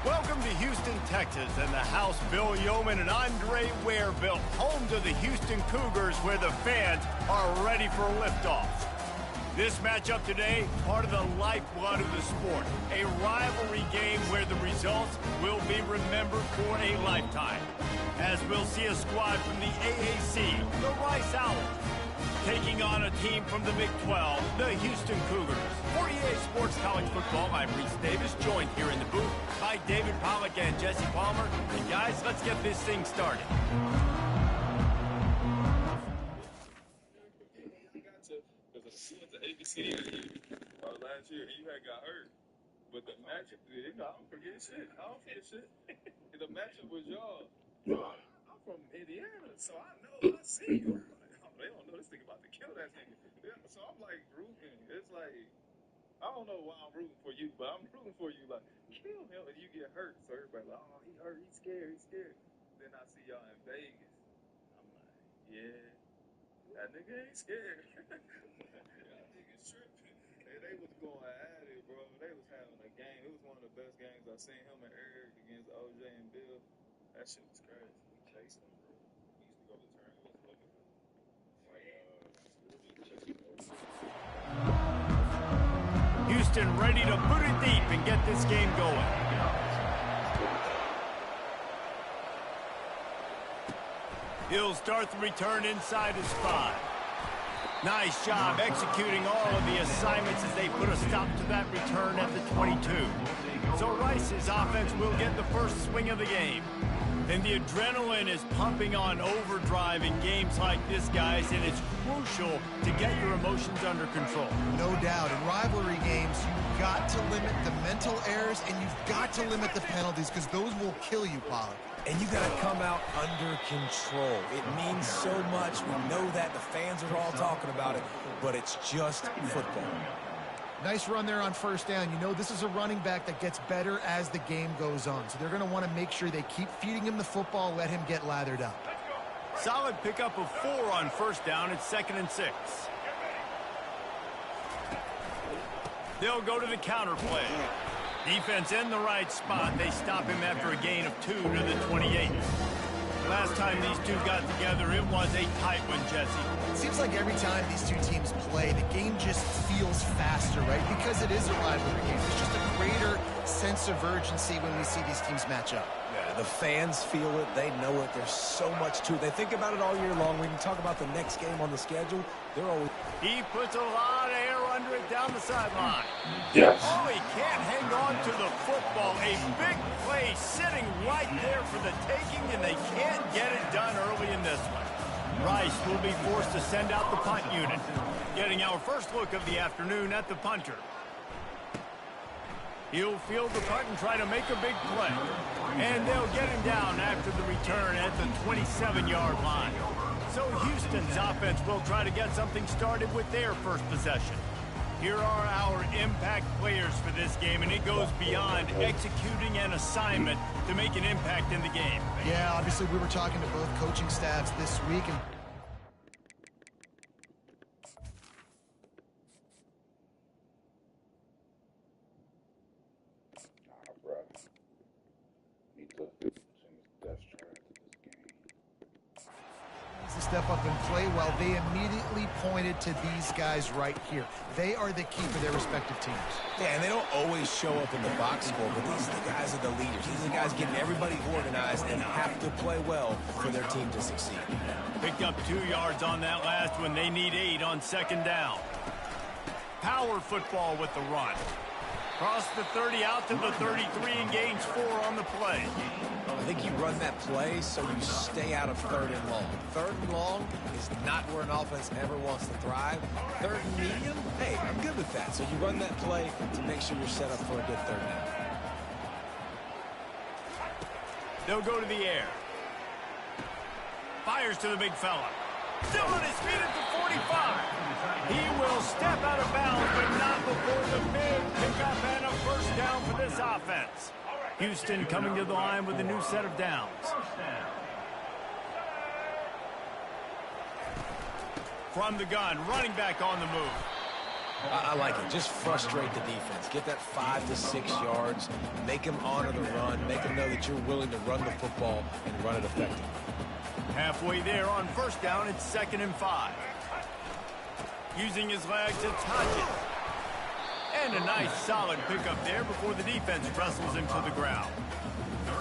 Welcome to Houston, Texas, and the house Bill Yeoman and Andre Ware built, home to the Houston Cougars, where the fans are ready for liftoff. This matchup today, part of the lifeblood of the sport, a rivalry game where the results will be remembered for a lifetime. As we'll see a squad from the AAC, the Rice Owls, taking on a team from the Big 12, the Houston Cougars. For EA Sports College Football, I'm Reese Davis, joined here in the booth by David Pollack and Jesse Palmer. And guys, let's get this thing started. Last year, you had got hurt, but the matchup, I don't forget shit. The matchup was y'all. I'm from Indiana, so I know. I see you. They don't know this thing about to kill that nigga. Yeah, so I'm like rooting. It's like, I don't know why I'm rooting for you, but I'm rooting for you. Like, kill him and you get hurt. So everybody like, oh, he hurt, he's scared. Then I see y'all in Vegas. I'm like, yeah, that nigga ain't scared. That nigga's tripping. They was going at it, bro. They was having a game. It was one of the best games I've seen. Him and Eric against OJ and Bill. That shit was crazy. We chasing him, bro. We used to go to tournaments looking for him. Houston ready to put it deep and get this game going. He'll start the return inside his 5. Nice job executing all of the assignments as they put a stop to that return at the 22. So Rice's offense will get the first swing of the game. And the adrenaline is pumping on overdrive in games like this, guys, and it's crucial to get your emotions under control. No doubt. In rivalry games, you've got to limit the mental errors, and you've got to limit the penalties, because those will kill you, Pollack. And you got to come out under control. It means so much. We know that. The fans are all talking about it, but it's just football. Nice run there on first down. You know, this is a running back that gets better as the game goes on. So they're going to want to make sure they keep feeding him the football, let him get lathered up. Solid pickup of 4 on first down. It's 2nd and 6. They'll go to the counter play. Defense in the right spot. They stop him after a gain of 2 to the 28. Last time these two got together, it was a tight one, Jesse. It seems like every time these two teams play, the game just feels faster, right? Because it is a rivalry game. There's just a greater sense of urgency when we see these teams match up. Yeah, the fans feel it. They know it. There's so much to it. They think about it all year long. When you talk about the next game on the schedule, they're always... He puts a lot of air under it down the sideline. Yes. Oh, he can't hang on to the football. A big play sitting right there for the taking, and they can't get it done early in this one. Rice will be forced to send out the punt unit. Getting our first look of the afternoon at the punter. He'll field the punt and try to make a big play. And they'll get him down after the return at the 27-yard line. So Houston's offense will try to get something started with their first possession. Here are our impact players for this game, and it goes beyond executing an assignment to make an impact in the game. Yeah, obviously we were talking to both coaching staffs this week, and to step up and play well. They immediately pointed to these guys right here. They are the key for their respective teams. Yeah, and they don't always show up in the box score, but these are the guys are the leaders. These are the guys getting everybody organized and have to play well for their team to succeed. Picked up 2 yards on that last one. They need 8 on 2nd down. Power football with the run. Cross the 30 out to the 33 and gains 4 on the play. I think you run that play so you stay out of 3rd and long. 3rd and long is not where an offense ever wants to thrive. 3rd and medium, hey, I'm good with that. So you run that play to make sure you're set up for a good 3rd down. They'll go to the air. Fires to the big fella. Still on his feet at the 45. He will step out of bounds, but not before the big pickup and a first down for this offense. Houston coming to the line with a new set of downs. From the gun, running back on the move. I like it. Just frustrate the defense. Get that 5 to 6 yards. Make them honor the run. Make them know that you're willing to run the football and run it effectively. Halfway there on first down, it's 2nd and 5. Using his legs to touch it. And a nice solid pickup there before the defense wrestles him to the ground.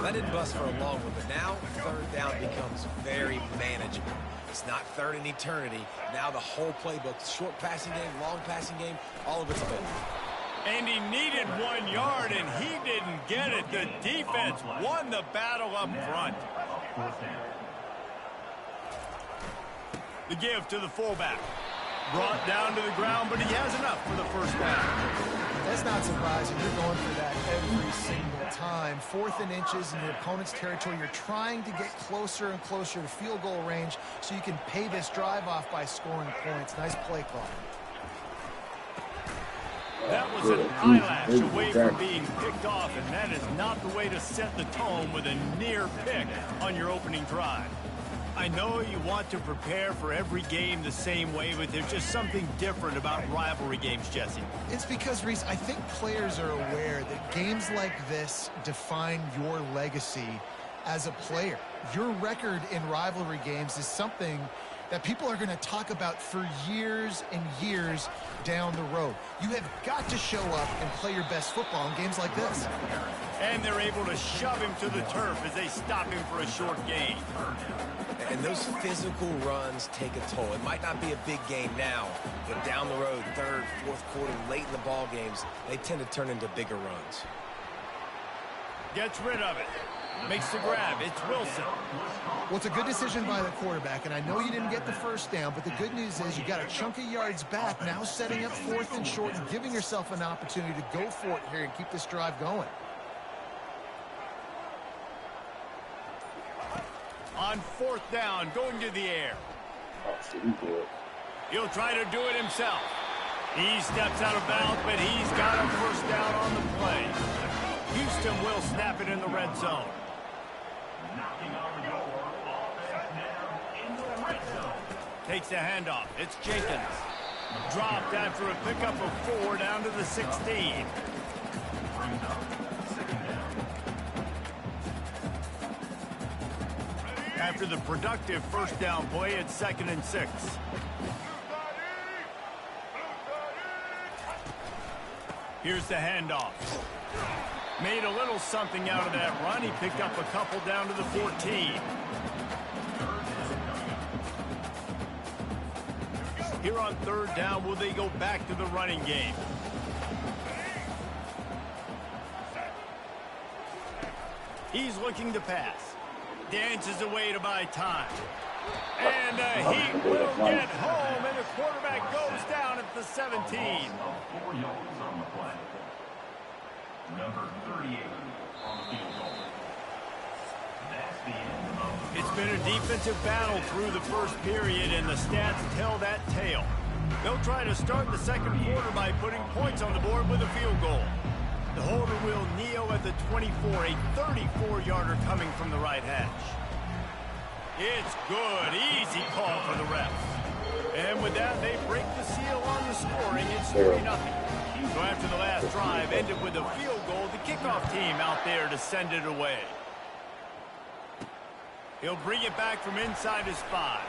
That didn't bust for a long one, but now 3rd down becomes very manageable. It's not 3rd and eternity. Now the whole playbook, short passing game, long passing game, all of it's available. And he needed 1 yard, and he didn't get it. The defense won the battle up front. The give to the fullback. Brought down to the ground, but he has enough for the 1st down. That's not surprising. You're going for that every single time. 4th and inches in your opponent's territory. You're trying to get closer and closer to field goal range so you can pay this drive off by scoring points. Nice play call. That was an eyelash away from being picked off, and that is not the way to set the tone with a near pick on your opening drive. I know you want to prepare for every game the same way, but there's just something different about rivalry games, Jesse. It's because, Reese, I think players are aware that games like this define your legacy as a player. Your record in rivalry games is something that people are going to talk about for years and years down the road. You have got to show up and play your best football in games like this. And they're able to shove him to the turf as they stop him for a short gain. And those physical runs take a toll. It might not be a big game now, but down the road, 3rd, 4th quarter, late in the ball games, they tend to turn into bigger runs. Gets rid of it. Makes the grab. It's Wilson. Well, it's a good decision by the quarterback, and I know you didn't get the 1st down, but the good news is you got a chunk of yards back, now setting up 4th and short and giving yourself an opportunity to go for it here and keep this drive going. On 4th down, going to the air. He'll try to do it himself. He steps out of bounds, but he's got a 1st down on the play. Houston will snap it in the red zone. Takes the handoff. It's Jenkins. Dropped after a pickup of 4 down to the 16. After the productive 1st down play, it's 2nd and 6. Here's the handoff. Made a little something out of that run. He picked up a couple down to the 14. Here on 3rd down, will they go back to the running game? He's looking to pass. Dances away to buy time. And he will get home, and the quarterback goes down at the 17. 4 yards on the play. Number 38 on the field goal. That's the end of the... It's been a defensive battle through the 1st period, and the stats tell that tale. They'll try to start the 2nd quarter by putting points on the board with a field goal. The holder will kneel at the 24, a 34-yarder coming from the right hash. It's good. Easy call for the refs. And with that, they break the seal on the scoring. It's 3-0. So after the last drive ended with a field goal, the kickoff team out there to send it away. He'll bring it back from inside his 5.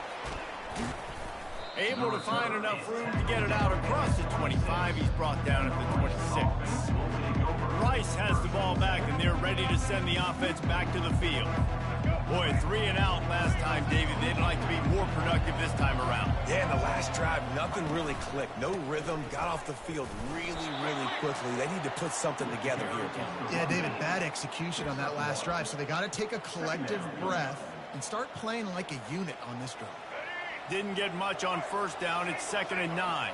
Able to find enough room to get it out across the 25. He's brought down at the 26. Rice has the ball back, and they're ready to send the offense back to the field. Boy, 3 and out last time, David. They'd like to be more productive this time around. Yeah, in the last drive, nothing really clicked. No rhythm, got off the field really, really quickly. They need to put something together here. Yeah, David, bad execution on that last drive, so they got to take a collective breath and start playing like a unit on this drive. Didn't get much on 1st down. It's 2nd and 9.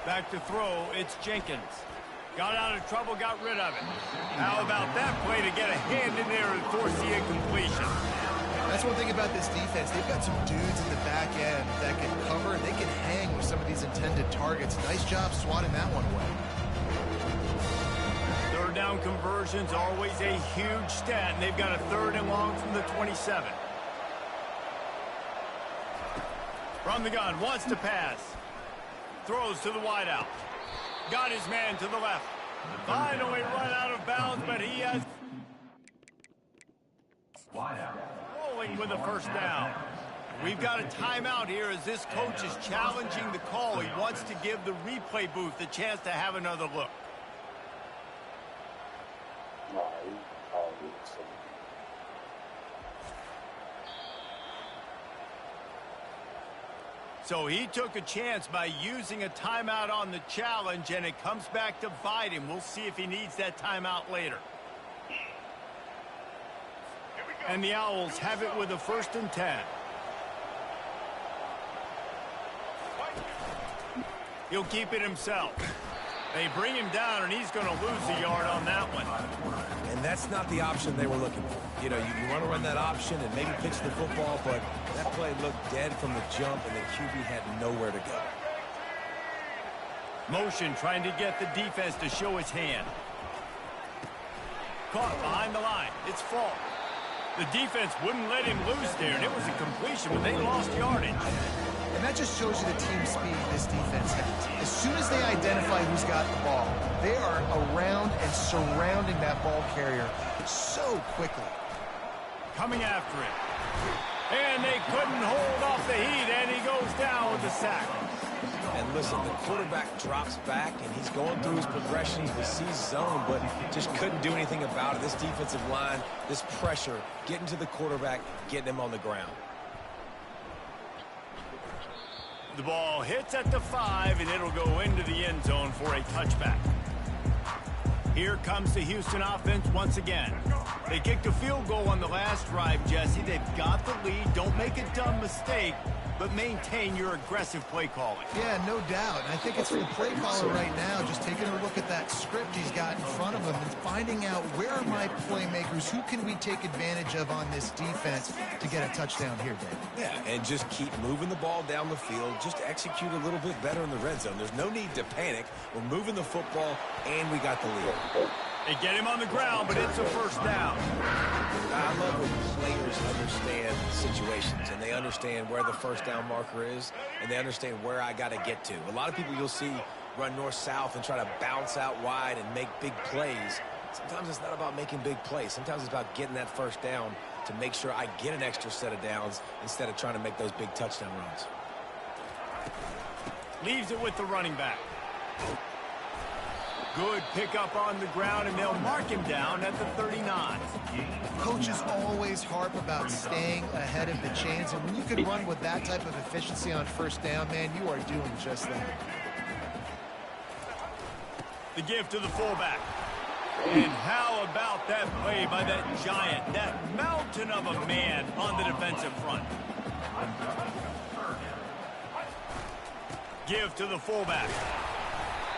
Back to throw. It's Jenkins. Got out of trouble, got rid of it. How about that play to get a hand in there and force the incompletion? That's one thing about this defense. They've got some dudes in the back end that can cover. They can hang with some of these intended targets. Nice job swatting that one away. 3rd down conversions, always a huge stat, and they've got a 3rd and long from the 27. From the gun, wants to pass. Throws to the wideout. Got his man to the left. Finally run out of bounds, but he has... rolling with a first down. We've got a timeout here as this coach is challenging the call. He wants to give the replay booth the chance to have another look. So he took a chance by using a timeout on the challenge, and it comes back to bite him. We'll see if he needs that timeout later. And the Owls have it with a 1st and 10. He'll keep it himself. They bring him down, and he's going to lose a yard on that one. And that's not the option they were looking for. You know, you want to run that option and maybe pitch the football, but that play looked dead from the jump, and the QB had nowhere to go. Motion trying to get the defense to show his hand. Caught behind the line. It's fault. The defense wouldn't let him loose there, and it was a completion, but they lost yardage. And that just shows you the team speed this defense has. As soon as they identify who's got the ball, they are around and surrounding that ball carrier so quickly. Coming after it. And they couldn't hold off the heat, and he goes down with the sack. And listen, the quarterback drops back, and he's going through his progressions. We see zone, but just couldn't do anything about it. This defensive line, this pressure, getting to the quarterback, getting him on the ground. The ball hits at the 5, and it'll go into the end zone for a touchback. Here comes the Houston offense once again. They kicked a field goal on the last drive, Jesse. They've got the lead. Don't make a dumb mistake, but maintain your aggressive play calling. Yeah, no doubt. And I think it's for the play caller right now, just taking a look at that script he's got in front of him and finding out where are my playmakers, who can we take advantage of on this defense to get a touchdown here, Dave. Yeah, and just keep moving the ball down the field. Just execute a little bit better in the red zone. There's no need to panic. We're moving the football, and we got the lead. They get him on the ground, but it's a first down. I love when players understand situations, and they understand where the first down marker is, and they understand where I got to get to. A lot of people you'll see run north-south and try to bounce out wide and make big plays. Sometimes it's not about making big plays. Sometimes it's about getting that first down to make sure I get an extra set of downs instead of trying to make those big touchdown runs. Leaves it with the running back. Good pickup on the ground, and they'll mark him down at the 39. Coaches always harp about staying ahead of the chains, and when you can run with that type of efficiency on first down, man, you are doing just that. The give to the fullback. And how about that play by that giant, that mountain of a man on the defensive front? Give to the fullback.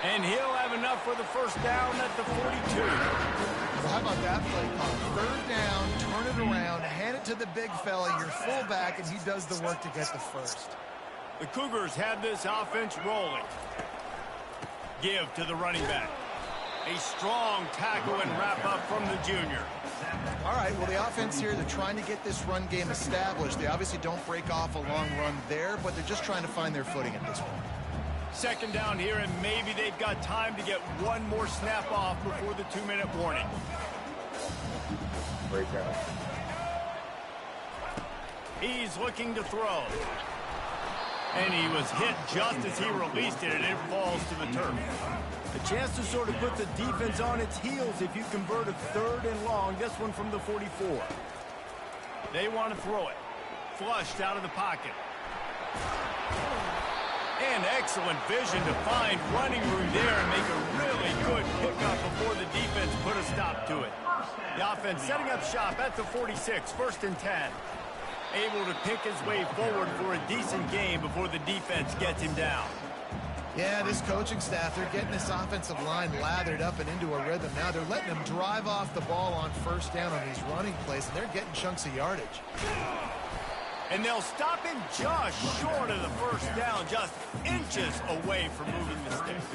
And he'll have enough for the first down at the 42. Well, how about that play call? Third down, turn it around, hand it to the big fella, your fullback, and he does the work to get the first. The Cougars have this offense rolling. Give to the running back. A strong tackle and wrap up from the junior. All right, well, the offense here, they're trying to get this run game established. They obviously don't break off a long run there, but they're just trying to find their footing at this point. Second down here, and maybe they've got time to get one more snap off before the 2-minute warning. Break out. He's looking to throw. And he was hit just as he released it, and it falls to the turf. A chance to sort of put the defense on its heels if you convert a 3rd and long, this one from the 44. They want to throw it. Flushed out of the pocket. And excellent vision to find running room there and make a really good pickup before the defense put a stop to it. The offense setting up shop at the 46, 1st and 10. Able to pick his way forward for a decent game before the defense gets him down. Yeah, this coaching staff, they're getting this offensive line lathered up and into a rhythm. Now they're letting them drive off the ball on first down on these running plays, and they're getting chunks of yardage. And they'll stop him just short of the first down, just inches away from moving the sticks.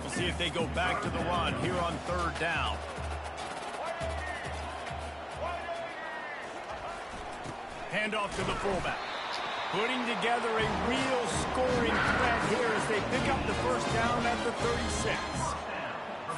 We'll see if they go back to the run here on 3rd down. Handoff to the fullback. Putting together a real scoring threat here as they pick up the first down at the 36.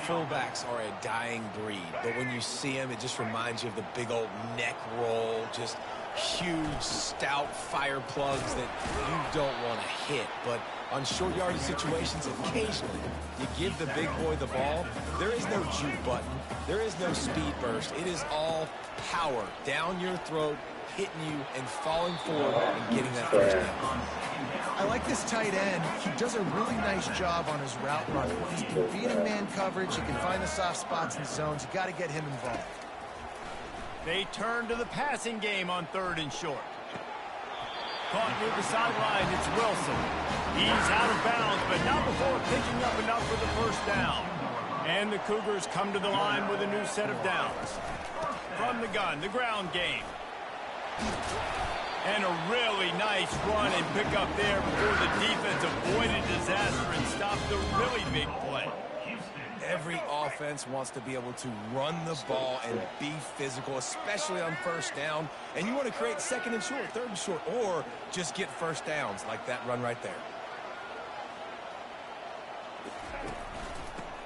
Fullbacks are a dying breed, but when you see them, it just reminds you of the big old neck roll, just huge, stout fire plugs that you don't want to hit. But on short yardage situations, occasionally, you give the big boy the ball. There is no juke button. There is no speed burst. It is all power down your throat, hitting you and falling forward and getting that first down. I like this tight end. He does a really nice job on his route run. He's beating man coverage. He can find the soft spots and zones. You got to get him involved. They turn to the passing game on 3rd and short. Caught near the sideline, it's Wilson. He's out of bounds, but not before picking up enough for the first down. And the Cougars come to the line with a new set of downs. From the gun, the ground game. And a really nice run and pick up there before the defense avoided disaster and stopped the really big play. Every offense wants to be able to run the ball and be physical, especially on first down. And you want to create 2nd and short, 3rd and short, or just get first downs like that run right there.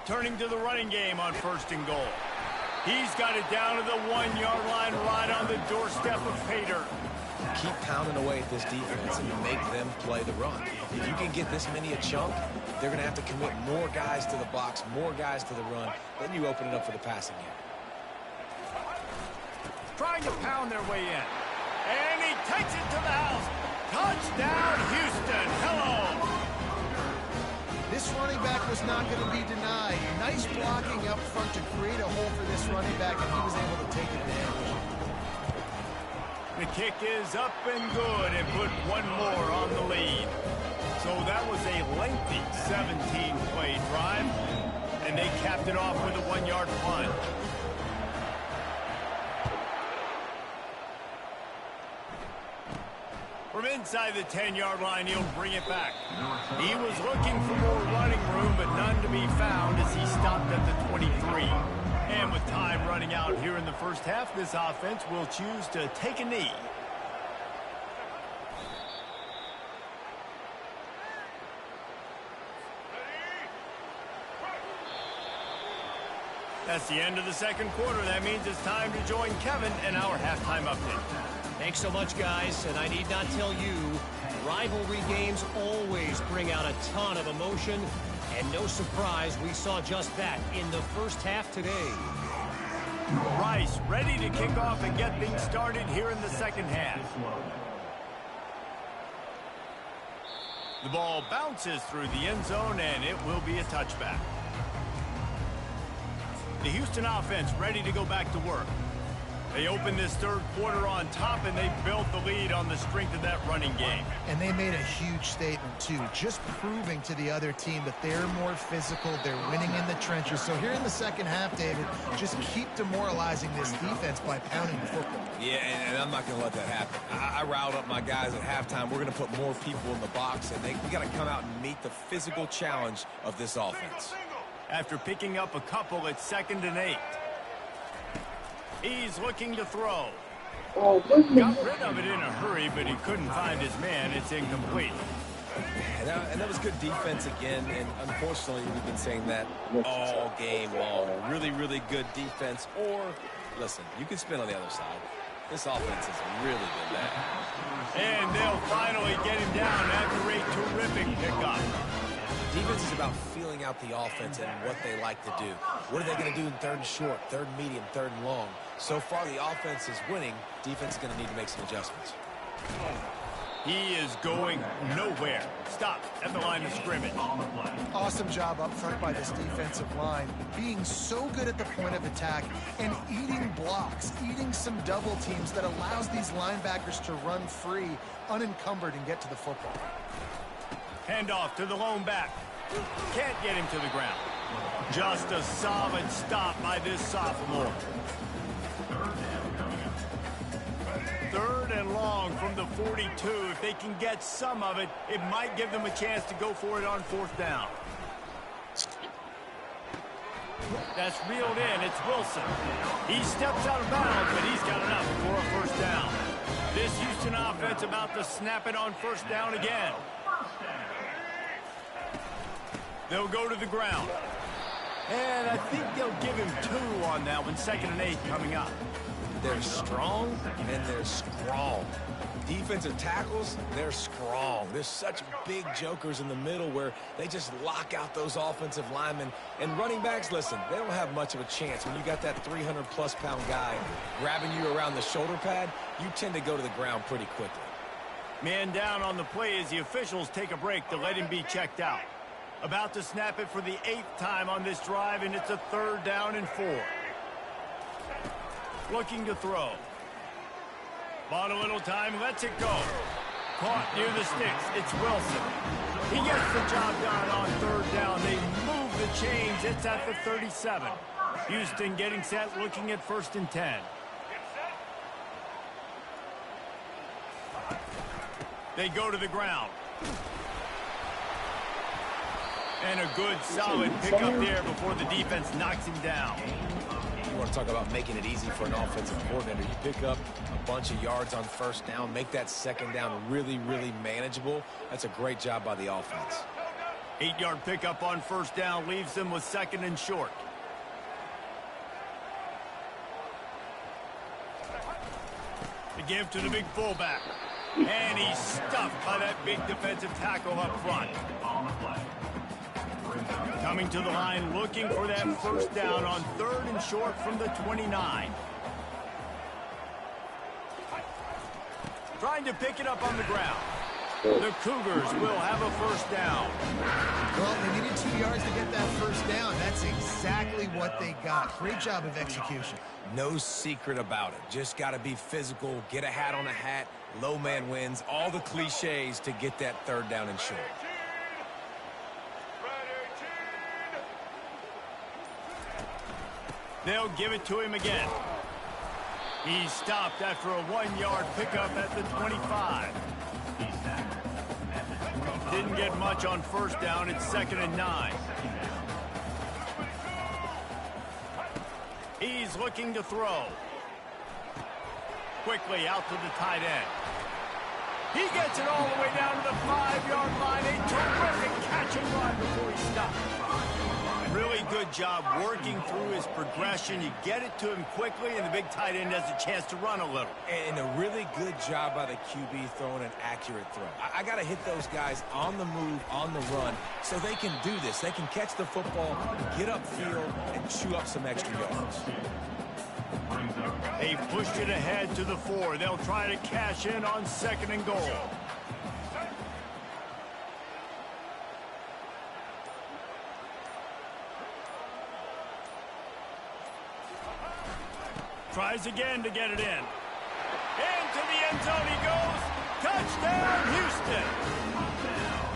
Turning to the running game on 1st and goal. He's got it down to the 1-yard line right on the doorstep of Pater. Keep pounding away at this defense and make them play the run. If you can get this many a chunk, they're going to have to commit more guys to the box, more guys to the run. Then you open it up for the passing game. Trying to pound their way in. And he takes it to the house. Touchdown, Houston. Hello. This running back was not going to be denied. Nice blocking up front to create a hole for this running back, and he was able to take advantage. The kick is up and good and put one more on the lead. So that was a lengthy 17-play drive, and they capped it off with a 1-yard punt. From inside the 10-yard line, he'll bring it back. He was looking for more running room, but none to be found as he stopped at the 23. And with time running out here in the first half, this offense will choose to take a knee. That's the end of the 2nd quarter. That means it's time to join Kevin and our halftime update. Thanks so much, guys. And I need not tell you, rivalry games always bring out a ton of emotion. And no surprise, we saw just that in the first half today. Rice ready to kick off and get things started here in the 2nd half. The ball bounces through the end zone, and it will be a touchback. The Houston offense ready to go back to work. They opened this 3rd quarter on top, and they built the lead on the strength of that running game. And they made a huge statement, too, just proving to the other team that they're more physical, they're winning in the trenches. So here in the 2nd half, David, just keep demoralizing this defense by pounding the football. Yeah, and I'm not going to let that happen. I riled up my guys at halftime. We're going to put more people in the box, and we got to come out and meet the physical challenge of this offense. After picking up a couple at 2nd and 8. He's looking to throw. Got rid of it in a hurry, but he couldn't find his man. It's incomplete. And that was good defense again, and unfortunately, we've been saying that all game long. Really, really good defense. Or, listen, you can spin on the other side. This offense has really been bad. And they'll finally get him down after a terrific pickup. Defense is about feeling out the offense and what they like to do. What are they going to do in 3rd and short, 3rd and medium, 3rd and long? So far, the offense is winning. Defense is going to need to make some adjustments. He is going nowhere. Stop at the line of scrimmage. Awesome job up front by this defensive line, being so good at the point of attack and eating blocks, eating some double teams that allows these linebackers to run free, unencumbered, and get to the football. Handoff to the lone back. Can't get him to the ground. Just a solid stop by this sophomore. 3rd and long from the 42. If they can get some of it, it might give them a chance to go for it on 4th down. That's reeled in. It's Wilson. He steps out of bounds, but he's got enough for a first down. This Houston offense It's about to snap it on first down again. They'll go to the ground. And I think they'll give him 2 on that one. 2nd and 8 coming up. They're strong and they're strong. Defensive tackles, they're strong. There's such big jokers in the middle where they just lock out those offensive linemen. And running backs, listen, they don't have much of a chance. When you got that 300-plus pound guy grabbing you around the shoulder pad, you tend to go to the ground pretty quickly. Man down on the play as the officials take a break to let him be checked out. About to snap it for the 8th time on this drive, and it's a 3rd down and 4. Looking to throw. Bought a little time, lets it go. Caught near the sticks. It's Wilson. He gets the job done on 3rd down. They move the chains. It's at the 37. Houston getting set, looking at 1st and 10. They go to the ground. And a good, solid pickup there before the defense knocks him down. You want to talk about making it easy for an offensive coordinator. You pick up a bunch of yards on 1st down, make that 2nd down really, really manageable. That's a great job by the offense. 8-yard pickup on 1st down leaves them with 2nd and short. The give to the big fullback. And he's stuffed by that big defensive tackle up front. Coming to the line, looking for that 1st down on 3rd and short from the 29. Trying to pick it up on the ground. The Cougars will have a 1st down. Well, they needed 2 yards to get that 1st down. That's exactly what they got. Great job of execution. No secret about it. Just got to be physical, get a hat on a hat, low man wins, all the cliches to get that 3rd down and short. They'll give it to him again. He's stopped after a 1-yard pickup at the 25. Didn't get much on 1st down. It's 2nd and 9. He's looking to throw. Quickly out to the tight end. He gets it all the way down to the 5-yard line. A terrific catch and run before he stopped. Really good job working through his progression. You get it to him quickly, and the big tight end has a chance to run a little. And a really good job by the QB throwing an accurate throw. I got to hit those guys on the move, on the run, so they can do this. They can catch the football, get upfield, and chew up some extra yards. They pushed it ahead to the 4. They'll try to cash in on 2nd and goal. Tries again to get it in. Into the end zone he goes. Touchdown, Houston.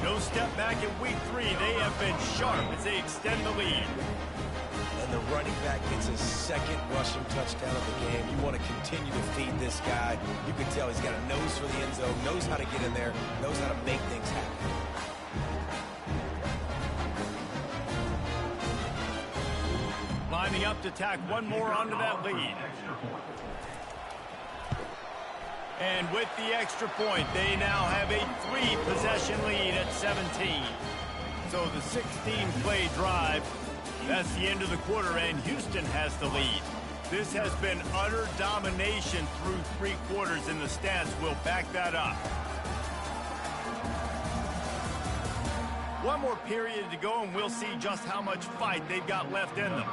No step back in week 3. They have been sharp as they extend the lead. And the running back gets his 2nd rushing touchdown of the game. You want to continue to feed this guy. You can tell he's got a nose for the end zone, knows how to get in there, knows how to make things happen. Lining up to tack one more onto that lead. And with the extra point, they now have a 3-possession lead at 17. So the 16-play drive, that's the end of the quarter, and Houston has the lead. This has been utter domination through 3 quarters, and the stats will back that up. One more period to go, and we'll see just how much fight they've got left in them.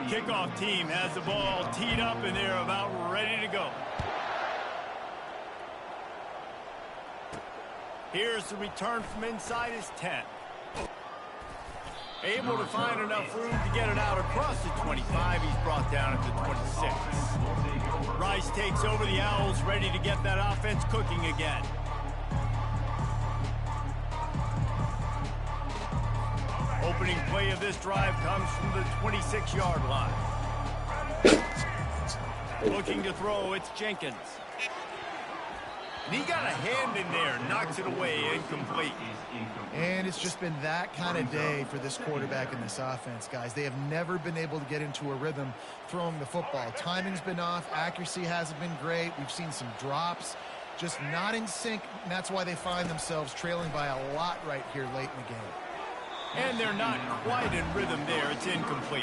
Kickoff team has the ball teed up, and they're about ready to go. Here's the return from inside his 10. Able to find enough room to get it out across the 25. He's brought down at the 26. Rice takes over the Owls, ready to get that offense cooking again. Opening play of this drive comes from the 26-yard line. Looking to throw, it's Jenkins. And he got a hand in there, knocks it away, incomplete. And it's just been that kind of day for this quarterback in this offense, guys. They have never been able to get into a rhythm throwing the football. Timing's been off. Accuracy hasn't been great. We've seen some drops. just not in sync, and that's why they find themselves trailing by a lot right here late in the game. And they're not quite in rhythm there. It's incomplete.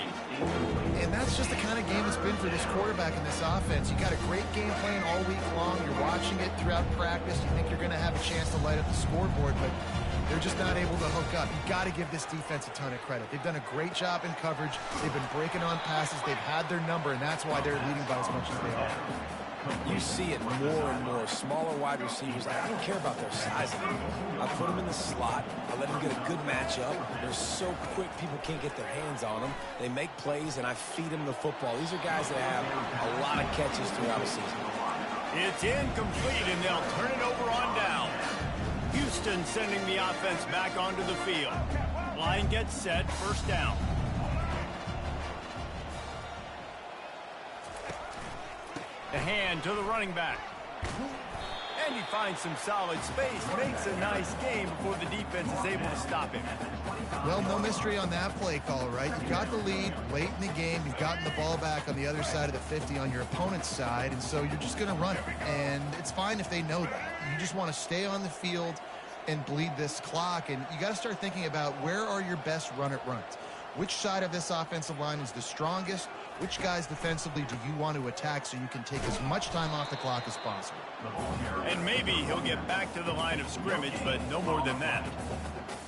And that's just the kind of game it's been for this quarterback in this offense. You got a great game plan all week long. You're watching it throughout practice. You think you're going to have a chance to light up the scoreboard, but they're just not able to hook up. You got to give this defense a ton of credit. They've done a great job in coverage. They've been breaking on passes. They've had their number, and that's why they're leading by as much as they are. You see it more and more. Smaller wide receivers, I don't care about their size anymore. I put them in the slot. I let them get a good matchup. They're so quick, people can't get their hands on them. They make plays, and I feed them the football. These are guys that have a lot of catches throughout the season. It's incomplete, and they'll turn it over on down. Houston sending the offense back onto the field. Line gets set, first down. The hand to the running back. And he finds some solid space, makes a nice game before the defense is able to stop him. Well, no mystery on that play call, right? You got the lead late in the game. You've gotten the ball back on the other side of the 50 on your opponent's side, and so you're just going to run it. And it's fine if they know that. You just want to stay on the field and bleed this clock, and you got to start thinking about where are your best runs. Which side of this offensive line is the strongest? Which guys defensively do you want to attack so you can take as much time off the clock as possible? And maybe he'll get back to the line of scrimmage, but no more than that.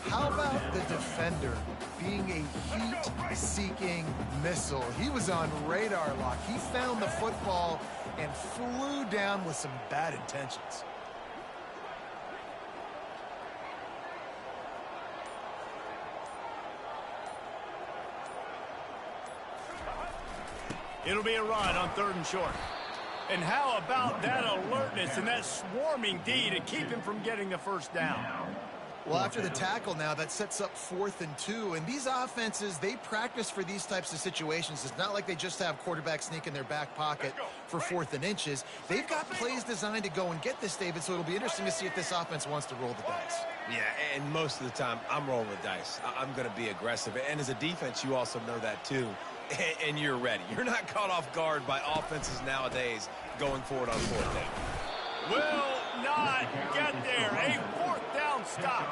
How about the defender being a heat-seeking missile? He was on radar lock. He found the football and flew down with some bad intentions. It'll be a run on 3rd and short. And how about that alertness and that swarming D to keep him from getting the first down? Well, after the tackle now, that sets up 4th and 2. And these offenses, they practice for these types of situations. It's not like they just have quarterback sneak in their back pocket for 4th and inches. They've got plays designed to go and get this, David, so it'll be interesting to see if this offense wants to roll the dice. Yeah, and most of the time, I'm rolling the dice. I'm going to be aggressive. And as a defense, you also know that too. And you're ready. You're not caught off guard by offenses nowadays going forward on 4th down. Will not get there. A 4th down stop.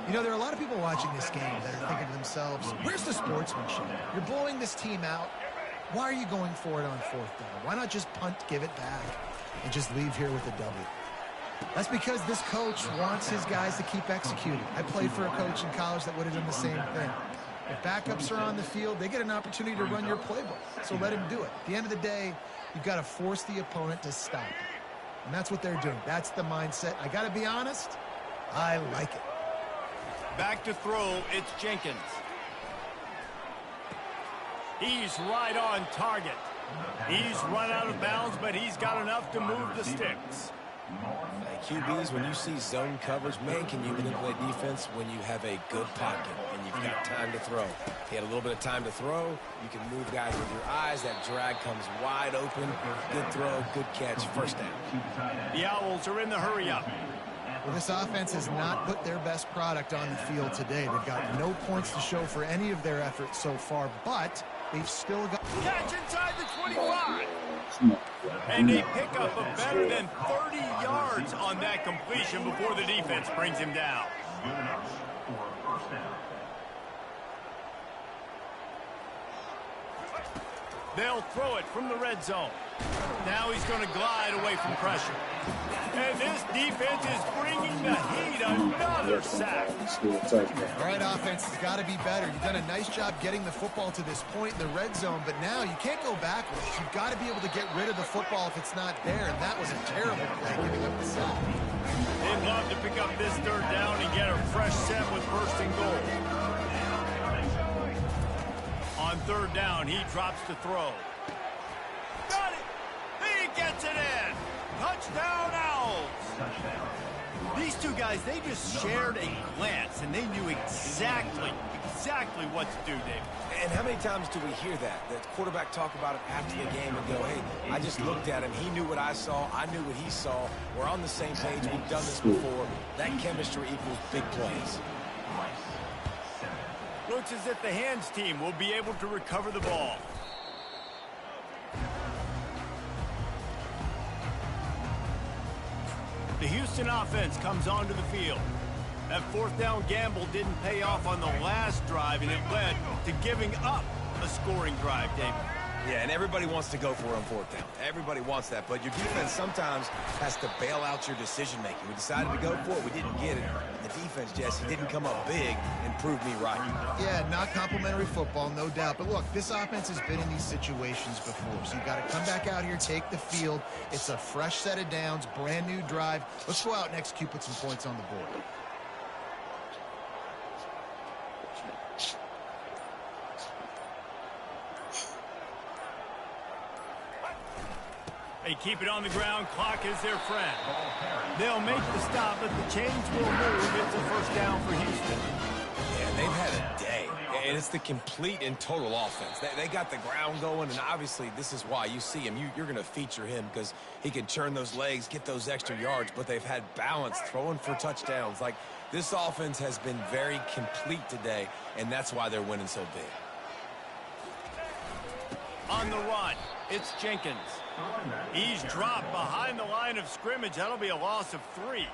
You know, there are a lot of people watching this game that are thinking to themselves, where's the sportsmanship? You're blowing this team out. Why are you going for it on 4th down? Why not just punt, give it back, and just leave here with a W? That's because this coach wants his guys to keep executing. I played for a coach in college that would have done the same thing. If backups are on the field, they get an opportunity to run your playbook. So let him do it. At the end of the day, you've got to force the opponent to stop. And that's what they're doing. That's the mindset. I got to be honest, I like it. Back to throw, it's Jenkins. He's right on target. He's run out of bounds, but he's got enough to move the sticks. QBs, when you see zone coverage, man, can you manipulate defense when you have a good pocket and you've got time to throw. He had a little bit of time to throw. You can move guys with your eyes. That drag comes wide open. Good throw, good catch, first down. The Owls are in the hurry-up. Well, this offense has not put their best product on the field today. They've got no points to show for any of their efforts so far, but they've still got... Catch inside the 25. And a pickup of better than 30 yards on that completion before the defense brings him down. They'll throw it from the red zone. Now he's going to glide away from pressure. And this defense is bringing the heat. Another sack. All right, offense has got to be better. You've done a nice job getting the football to this point in the red zone, but now you can't go backwards. You've got to be able to get rid of the football if it's not there, and that was a terrible play, giving up the sack. They'd love to pick up this 3rd down and get a fresh set with 1st and goal. On 3rd down, he drops to throw. Got it! He gets it in! Touchdown, Owls! These two guys, they just shared a glance, and they knew exactly what to do, Dave. And how many times do we hear that? The quarterback talk about it after the game and go, hey, I just looked at him. He knew what I saw. I knew what he saw. We're on the same page. We've done this before. That chemistry equals big plays. Looks as if the hands team will be able to recover the ball. The Houston offense comes onto the field. That fourth down gamble didn't pay off on the last drive, and it led to giving up a scoring drive, David. Yeah, and everybody wants to go for it on fourth down. Everybody wants that, but your defense sometimes has to bail out your decision-making. We decided to go for it. We didn't get it. The defense, Jesse, didn't come up big and prove me right. Yeah, not complimentary football, no doubt. But look, this offense has been in these situations before, so you've got to come back out here, take the field. It's a fresh set of downs, brand new drive. Let's go out and execute, put some points on the board. They keep it on the ground. Clock is their friend. They'll make the stop, but the chains will move. It's a first down for Houston. Yeah, they've had a day. And it's the complete and total offense. They got the ground going, and obviously this is why you see him. You're going to feature him because he can churn those legs, get those extra yards, but they've had balance, throwing for touchdowns. Like, this offense has been very complete today, and that's why they're winning so big. On the run, it's Jenkins. He's dropped behind the line of scrimmage. That'll be a loss of 3.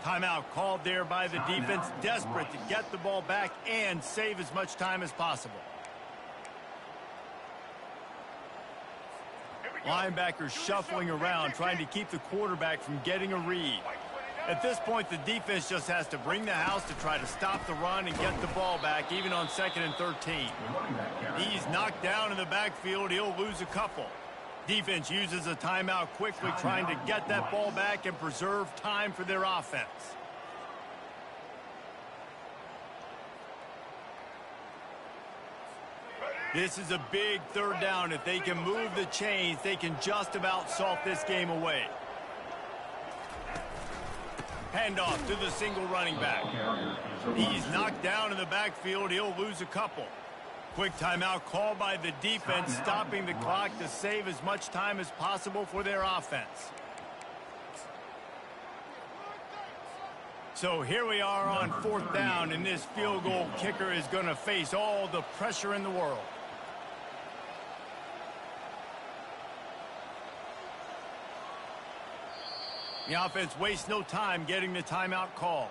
Timeout called there by the defense, desperate to get the ball back and save as much time as possible. Linebackers shuffling around, trying to keep the quarterback from getting a read. At this point, the defense just has to bring the house to try to stop the run and get the ball back, even on 2nd and 13. He's knocked down in the backfield. He'll lose a couple. Defense uses a timeout quickly, trying to get that ball back and preserve time for their offense. This is a big third down. If they can move the chains, they can just about salt this game away. Handoff to the single running back. He's knocked down in the backfield. He'll lose a couple. Quick timeout called by the defense, stopping the clock to save as much time as possible for their offense. So here we are on 4th down, and this field goal kicker is going to face all the pressure in the world. The offense wastes no time getting the timeout call.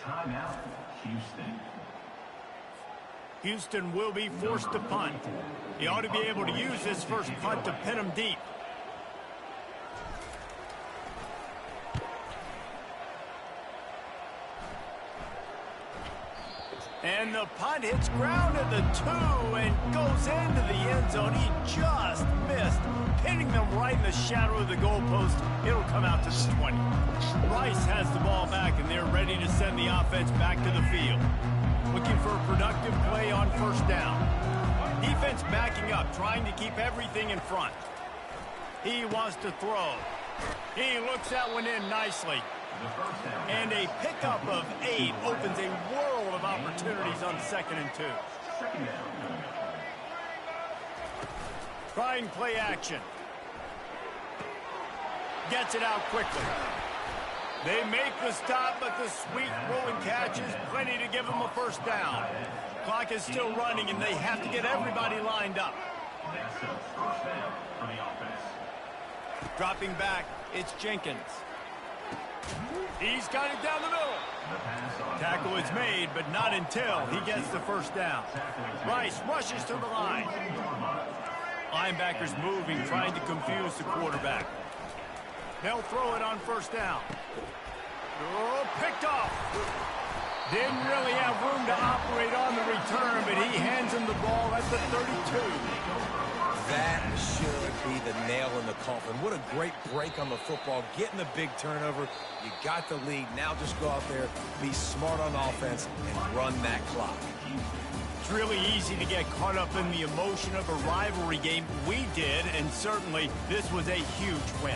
Timeout, Houston. Houston will be forced to punt. He ought to be able to use this first punt to pin him deep. And the punt hits ground at the 2 and goes into the end zone. He just missed, hitting them right in the shadow of the goalpost. It'll come out to the 20. Rice has the ball back, and they're ready to send the offense back to the field. Looking for a productive play on first down. Defense backing up, trying to keep everything in front. He wants to throw. He looks that one in nicely. And a pickup of 8 opens a world of opportunities on 2nd and 2. Trying play action. Gets it out quickly. They make the stop, but the sweet rolling catch is plenty to give them a first down. Clock is still running, and they have to get everybody lined up. Dropping back, it's Jenkins. He's got it down the middle. Tackle is made, but not until he gets the first down. Rice rushes to the line. Linebackers moving, trying to confuse the quarterback. They'll throw it on first down. Oh, picked off. Didn't really have room to operate on the return, but he hands him the ball at the 32. That should be the nail in the coffin. What a great break on the football. Getting the big turnover. You got the lead. Now just go out there, be smart on offense, and run that clock. It's really easy to get caught up in the emotion of a rivalry game. We did, and certainly this was a huge win.